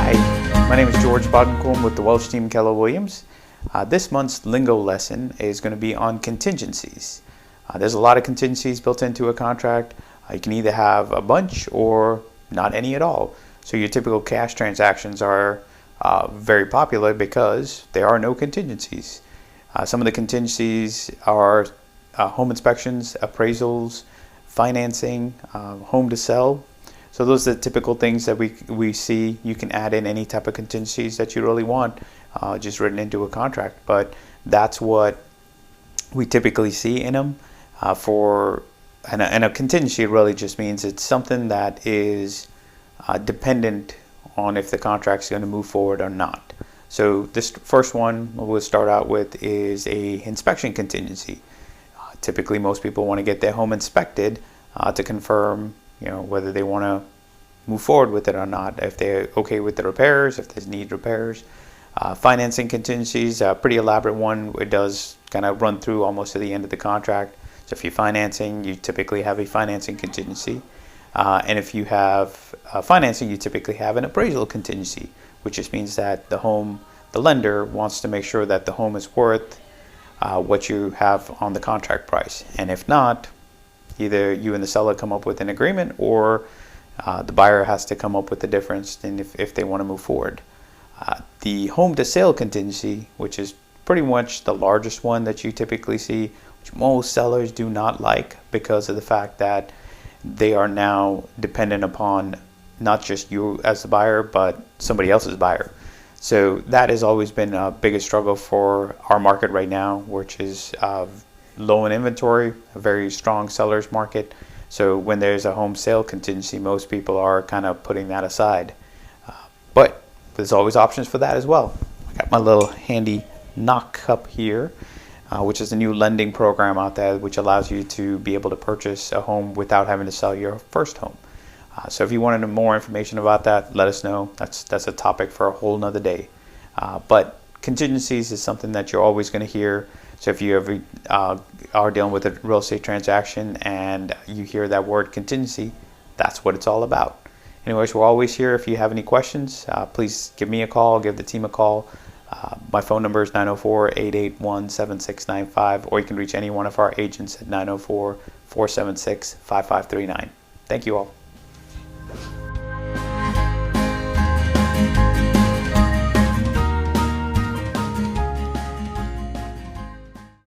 Hi, my name is George Bodenkolm with the Welsh team Keller Williams. This month's Lingo lesson is going to be on contingencies. There's a lot of contingencies built into a contract. You can either have a bunch or not any at all. So your typical cash transactions are very popular because there are no contingencies. Some of the contingencies are home inspections, appraisals, financing, home to sell. So those are the typical things that we see. You can add in any type of contingencies that you really want, just written into a contract. But that's what we typically see in them. And a contingency really just means it's something that is dependent on if the contract's going to move forward or not. So this first one we'll start out with is a inspection contingency. Typically, most people want to get their home inspected to confirm, whether they want to move forward with it or not, if they're okay with the repairs, if there's need repairs. Financing contingencies, a pretty elaborate one. It does kind of run through almost to the end of the contract. So if you're financing, you typically have a financing contingency. And if you have financing, you typically have an appraisal contingency, which just means that the lender wants to make sure that the home is worth what you have on the contract price. And if not, either you and the seller come up with an agreement, or the buyer has to come up with the difference if they want to move forward. The home to sale contingency, which is pretty much the largest one that you typically see, which most sellers do not like because of the fact that they are now dependent upon not just you as the buyer, but somebody else's buyer. So that has always been a biggest struggle for our market right now, which is low in inventory, a very strong seller's market. So when there's a home sale contingency, most people are kind of putting that aside. But there's always options for that as well. I got my little handy knock cup here, which is a new lending program out there, which allows you to be able to purchase a home without having to sell your first home. So if you wanted more information about that, let us know. That's a topic for a whole nother day. But contingencies is something that you're always going to hear. So if you ever are dealing with a real estate transaction and you hear that word contingency, that's what it's all about. Anyways, we're always here. If you have any questions, please give me a call, give the team a call. My phone number is 904-881-7695, or you can reach any one of our agents at 904-476-5539. Thank you all.